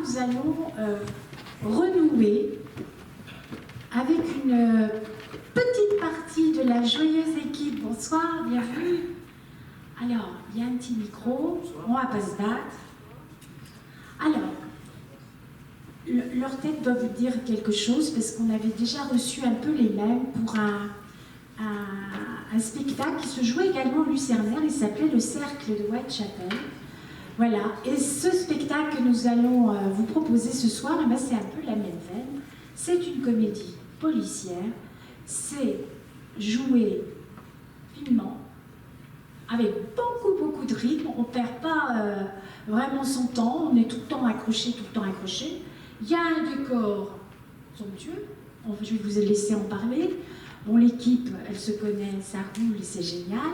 nous allons renouer avec une petite partie de la joyeuse équipe. Bonsoir, bienvenue. Alors, il y a un petit micro, on va pas se battre. Alors, leur tête doit vous dire quelque chose parce qu'on avait déjà reçu un peu les mêmes pour un spectacle qui se jouait également au Lucernaire. Il s'appelait Le Cercle de Whitechapel. Voilà, et ce spectacle que nous allons vous proposer ce soir, eh ben, c'est un peu la même veine. C'est une comédie policière, c'est joué finement, avec beaucoup de rythme. On ne perd pas vraiment son temps, on est tout le temps accroché, Il y a un décor somptueux, je vais vous laisser en parler. Bon, l'équipe, elle se connaît, ça roule, c'est génial.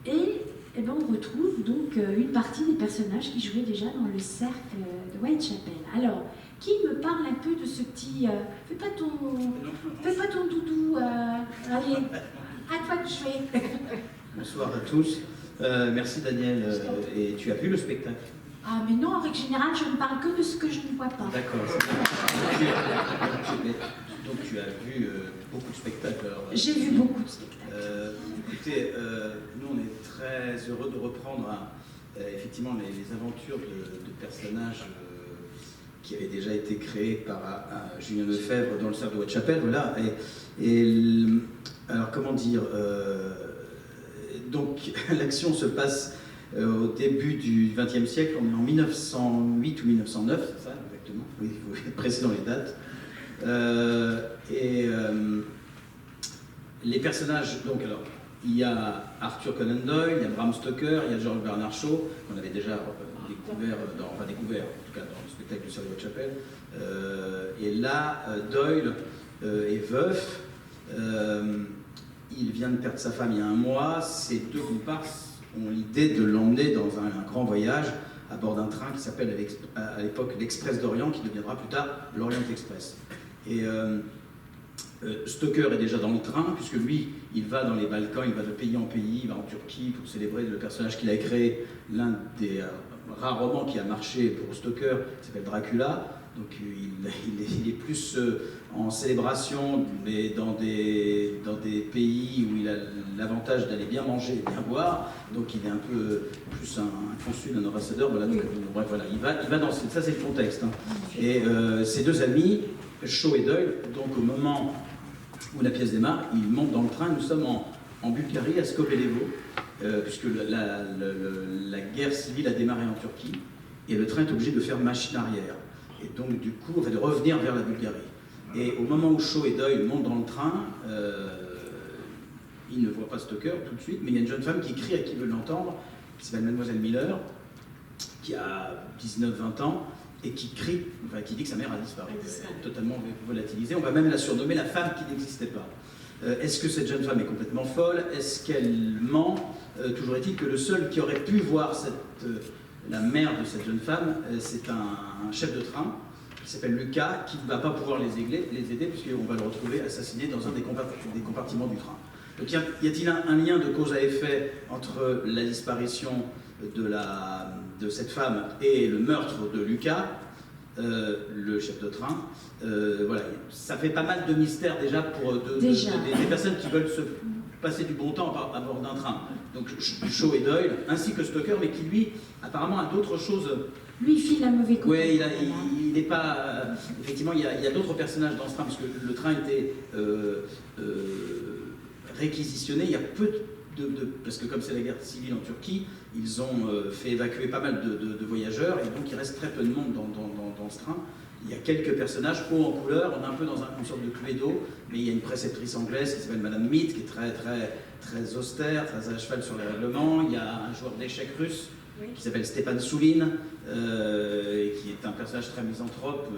Et ben, on retrouve donc une partie des personnages qui jouaient déjà dans le cercle de Whitechapel. Alors, qui me parle un peu de ce petit... fais pas ton doudou, allez, à toi de jouer. Bonsoir à tous. Merci Daniel. Et tu as vu le spectacle? Ah mais non, en règle générale, je ne parle que de ce que je ne vois pas. D'accord. Donc tu as vu beaucoup de spectacles. J'ai vu beaucoup de spectacles. Écoutez, nous on est très heureux de reprendre effectivement les aventures de personnages qui avaient déjà été créés par Julien Lefebvre dans le cercle de Whitechapel. Voilà. Alors comment dire, donc l'action se passe au début du XXe siècle, on est en 1908 ou 1909, c'est ça exactement, oui, il faut être précis dans les dates. Les personnages, donc alors, il y a Arthur Conan Doyle, il y a Bram Stoker, il y a George Bernard Shaw, qu'on avait déjà découvert, en tout cas dans le spectacle du cercle de Whitechapel. Et là, Doyle est veuf, il vient de perdre sa femme il y a un mois, ses deux comparses ont l'idée de l'emmener dans un grand voyage à bord d'un train qui s'appelle à l'époque l'Express d'Orient, qui deviendra plus tard l'Orient Express. Et Stoker est déjà dans le train, puisque lui, il va dans les Balkans, il va de pays en pays, il va en Turquie pour célébrer le personnage qu'il a créé, l'un des rares romans qui a marché pour Stoker, qui s'appelle Dracula. Donc il est plus en célébration, mais dans des pays où il a l'avantage d'aller bien manger et bien boire. Donc il est un peu plus un consul, un ambassadeur. Voilà, donc, bref, voilà, il va dans ça, c'est le contexte. Hein. Et ses deux amis, Shaw et Doyle, donc au moment où la pièce démarre, ils montent dans le train. Nous sommes en Bulgarie, à Skopelevo, puisque la guerre civile a démarré en Turquie, et le train est obligé de faire machine arrière. Et donc, du coup, de revenir vers la Bulgarie. Et au moment où Shaw et Doyle montent dans le train, ils ne voient pas Stoker tout de suite, mais il y a une jeune femme qui crie à qui veut l'entendre, qui s'appelle Mademoiselle Miller, qui a 19-20 ans, et qui crie, enfin, qui dit que sa mère a disparu, totalement volatilisée. On va même la surnommer la femme qui n'existait pas. Est-ce que cette jeune femme est complètement folle? Est-ce qu'elle ment? Toujours est-il que le seul qui aurait pu voir la mère de cette jeune femme, c'est un chef de train qui s'appelle Lucas, qui ne va pas pouvoir les aider puisqu'on va le retrouver assassiné dans un des compartiments du train. Donc y a-t-il un lien de cause à effet entre la disparition de cette femme et le meurtre de Lucas, le chef de train? Voilà, ça fait pas mal de mystères déjà pour des personnes qui veulent se passer du bon temps à bord d'un train. Donc Shaw et Doyle, ainsi que Stoker, mais qui lui, apparemment, a d'autres choses. Lui, il file un mauvais coup. Oui, il n'est pas... effectivement, il y a d'autres personnages dans ce train, parce que le train était réquisitionné. Il y a peu parce que comme c'est la guerre civile en Turquie, ils ont fait évacuer pas mal de voyageurs, et donc il reste très peu de monde dans ce train. Il y a quelques personnages hauts en couleur, on est un peu dans une sorte de cluedo, mais il y a une préceptrice anglaise qui s'appelle Madame Mead, qui est très austère, très à cheval sur les règlements. Il y a un joueur d'échecs russe qui s'appelle Stepan Soulin, qui est un personnage très misanthrope,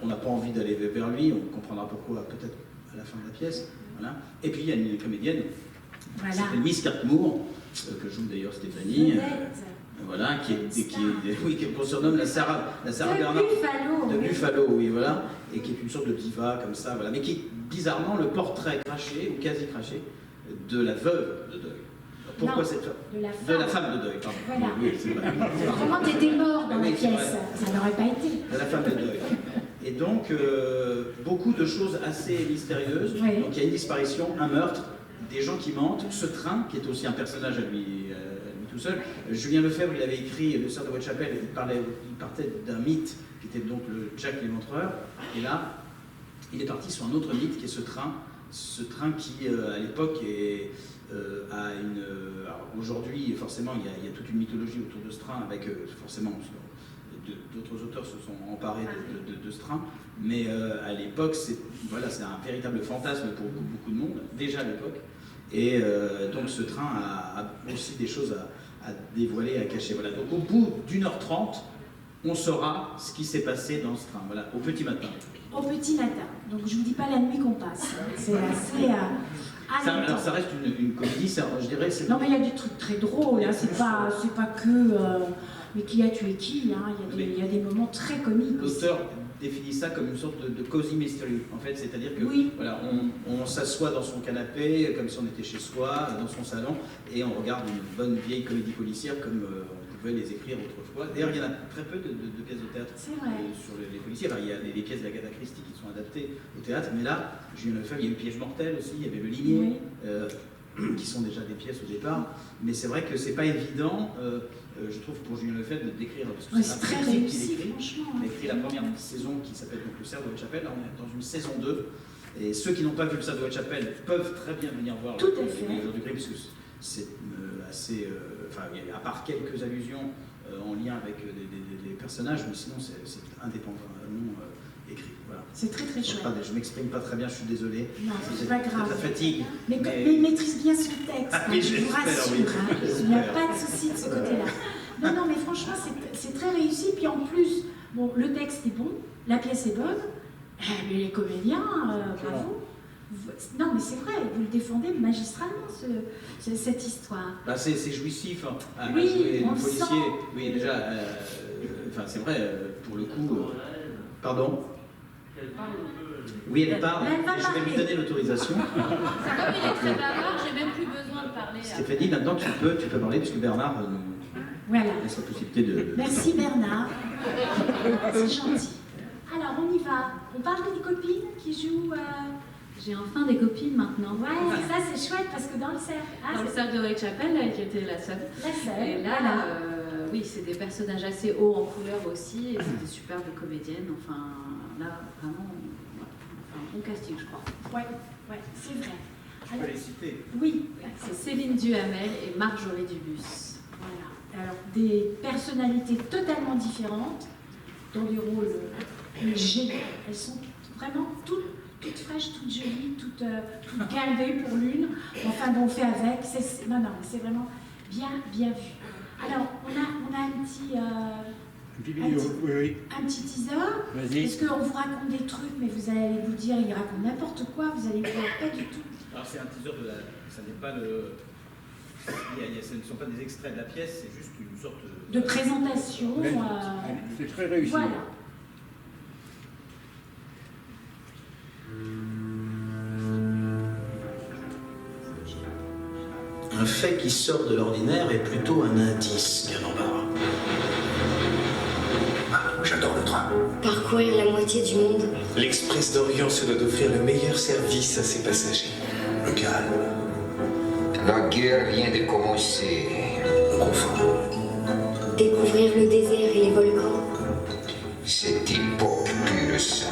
on n'a pas envie d'aller vers lui, on comprendra pourquoi peut-être à la fin de la pièce. Voilà. Et puis il y a une comédienne qui s'appelle Miss Cartmoor, que joue d'ailleurs Stéphanie. Voilà, qu'on surnomme la Sarah Bernard de Buffalo, oui, voilà, et qui est une sorte de diva comme ça, voilà, mais qui est bizarrement le portrait craché ou quasi craché de la veuve de Doyle. pourquoi Non, cette femme? de la femme. De deuil, pardon. Voilà. Oui, c'est vrai. Vraiment, tu étais mort dans Oui, la c'est pièce, vrai. ça n'aurait pas été. De la femme de deuil. Et donc, beaucoup de choses assez mystérieuses. Oui. Donc, il y a une disparition, un meurtre, des gens qui mentent, ce train, qui est aussi un personnage à lui tout seul. Julien Lefebvre, il avait écrit Le cerf de Whitechapel, il partait d'un mythe qui était donc le Jack l'Éventreur. Et là, il est parti sur un autre mythe qui est ce train qui, à l'époque, a une... alors aujourd'hui, forcément, il y a toute une mythologie autour de ce train, avec forcément... D'autres auteurs se sont emparés de ce train, mais à l'époque, c'est un véritable fantasme pour beaucoup de monde, déjà à l'époque. Et donc ce train a aussi des choses à dévoiler, à cacher. Voilà. Donc au bout d'1h30, on saura ce qui s'est passé dans ce train, voilà, au petit matin. Au petit matin. Donc je ne vous dis pas la nuit qu'on passe. C'est assez... alors ça reste une comédie, je dirais. Non mais il y a des trucs très drôles, hein. C'est pas que... mais qui a tué qui, hein. Il y a des moments très comiques. L'auteur définit ça comme une sorte de cozy mystery, en fait, c'est-à-dire que oui. Voilà, on s'assoit dans son canapé, comme si on était chez soi, dans son salon, et on regarde une bonne vieille comédie policière comme on pouvait les écrire autrefois. D'ailleurs, il y en a très peu de pièces de théâtre sur les policiers. Enfin, il y a des pièces d'Agatha Christie qui sont adaptées au théâtre, mais là, Julien Lefebvre, il y a eu Piège mortel aussi, il y avait Le Limier, qui sont déjà des pièces au départ. Mais c'est vrai que c'est pas évident, je trouve, pour Julien Lefebvre de décrire, parce que c'est très réussi, franchement. Il a écrit la première saison qui s'appelle donc Le cerf de Whitechapel. Là, on est dans une saison 2. Et ceux qui n'ont pas vu Le cerf de Whitechapel peuvent très bien venir voir Tout à Les fait. Jours du Crime, parce que c'est assez... enfin, à part quelques allusions en lien avec des personnages, mais sinon c'est indépendamment écrit. Voilà. C'est très très chouette. Je m'exprime pas très bien, je suis désolé. Non, c'est pas grave. La fatigue. Mais il maîtrise bien son texte, Oui, je vous rassure. oui. Il n'y a pas de souci de ce côté-là. Non, mais franchement, c'est très réussi. Puis en plus, bon, le texte est bon, la pièce est bonne, mais les comédiens, bravo. Non, mais c'est vrai, vous le défendez magistralement, cette histoire. Bah, c'est jouissif, hein, à oui, jouer on le le policier. sent. Oui, déjà, enfin, c'est vrai, pour le coup. Pardon? Oui, elle parle. Je vais lui donner l'autorisation. C'est comme il est très bavard, j'ai même plus besoin de parler. Stéphanie, maintenant tu peux parler puisque Bernard voilà. laisse la possibilité de... Merci Bernard, c'est gentil. Alors on y va, on parle des copines qui jouent... J'ai enfin des copines maintenant. Ouais, ça c'est chouette parce que dans le cercle... Dans le cercle de Whitechapel, qui était la seule. La seule, et là, voilà. oui, c'est des personnages assez hauts en couleur aussi, et c'est des superbes comédiennes. Enfin, là, vraiment, un bon casting, je crois. Ouais, c'est vrai. Je peux les citer. Oui. C'est Céline Duhamel et Marjorie Dubus. Voilà. Alors, des personnalités totalement différentes, dans des rôles géniaux. Elles sont vraiment toutes fraîches, toutes jolies, toutes gardées pour l'une. Enfin, bon, on fait avec. Non, c'est vraiment bien vu. Alors, on a un petit... Un petit teaser. Vas-y. Est-ce qu'on vous raconte des trucs, mais vous allez vous dire, il raconte n'importe quoi, vous allez voir pas du tout. Alors c'est un teaser de la... Ça n'est pas le... Ce ne sont pas des extraits de la pièce, c'est juste une sorte de présentation. C'est très réussi. Voilà. Un fait qui sort de l'ordinaire est plutôt un indice qu'un embarras. Ah, j'adore le train. Parcourir la moitié du monde. L'Express d'Orient se doit d'offrir le meilleur service à ses passagers. Le calme, La guerre vient de commencer. le confort. Découvrir le désert et les volcans. Cette époque pure sang.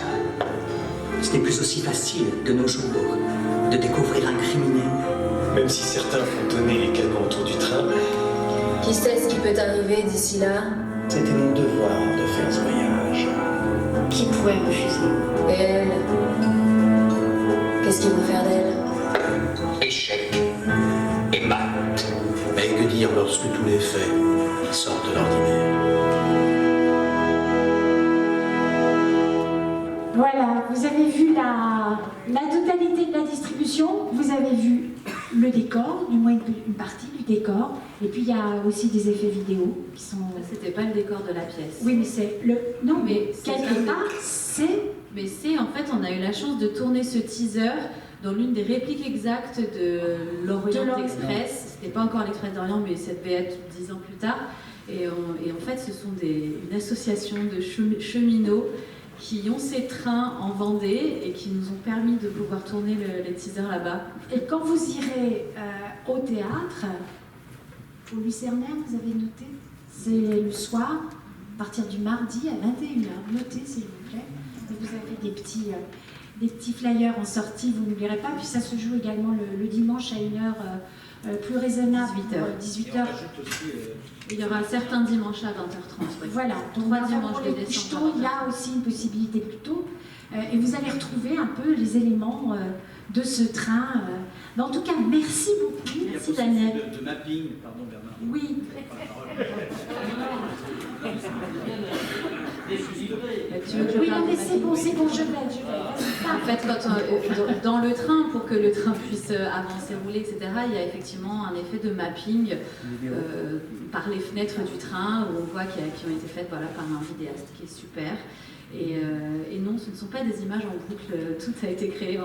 Ce n'est plus aussi facile de nos jours de découvrir un criminel. Même si certains font tonner les canons autour du train, Qui sait ce qui peut arriver d'ici là? c'était mon devoir de faire ce voyage. Qui pourrait refuser? Et elle? Qu'est-ce qu'ils vont faire d'elle? Échec et mat. Mais que dire lorsque tous les faits sortent de l'ordinaire? Voilà, vous avez vu la totalité de la distribution, vous avez vu le décor, du moins une partie du décor, et puis il y a aussi des effets vidéo qui sont... C'était pas le décor de la pièce. Oui, mais c'est le... Non, mais c'est quelque part, c'est... Mais c'est, en fait, on a eu la chance de tourner ce teaser dans l'une des répliques exactes de l'Orient Express. c'était pas encore l'Express d'Orient, mais ça devait être 10 ans plus tard. Et en fait, ce sont une association de cheminots qui ont ces trains en Vendée et qui nous ont permis de pouvoir tourner les teasers là-bas. Et quand vous irez au théâtre, au Lucernaire, vous avez noté, c'est le soir, à partir du mardi à 21h. Notez s'il vous plaît. Et vous avez des petits flyers en sortie, vous n'oublierez pas. Puis ça se joue également le dimanche à une heure plus raisonnable, 18h. Il y aura certains dimanches à 20h30. Oui. Voilà, donc pour les couches tôt, il y a aussi une possibilité plus tôt. Et vous allez retrouver un peu les éléments de ce train. Mais en tout cas, merci beaucoup. Merci Daniel. De mapping, pardon Bernard. Oui. Oui, non, mais c'est bon, je vais. En fait, dans le train, pour que le train puisse avancer, rouler, etc., il y a effectivement un effet de mapping par les fenêtres du train où on voit qui ont été faites par un vidéaste qui est super. Et non, ce ne sont pas des images en boucle, tout a été créé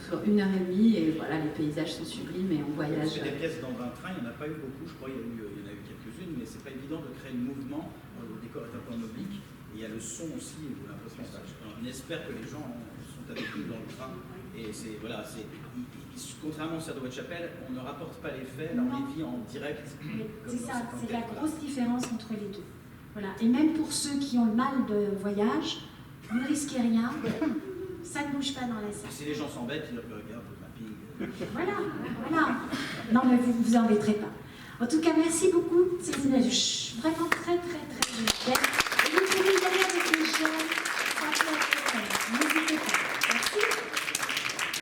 sur 1h30 et voilà, les paysages sont sublimes et on voyage. C'est des pièces dans un train, il n'y en a pas eu beaucoup, je crois, il y en a eu quelques-unes, mais c'est pas évident de créer le mouvement, le décor est un peu en oblique, et il y a le son aussi, j'ai l'impression, on espère que les gens sont avec nous dans le train, et c'est, voilà, contrairement au Cercle de Whitechapel, on ne rapporte pas les faits, là on les vit en direct. C'est ça, c'est la grosse différence entre les deux. Voilà. Et même pour ceux qui ont le mal de voyage, vous ne risquez rien, ça ne bouge pas dans la salle. Si les gens s'embêtent, ils regardent le mapping. Voilà. Non, mais vous ne vous embêterez pas. En tout cas, merci beaucoup. C'est une vraiment très, très, très belle.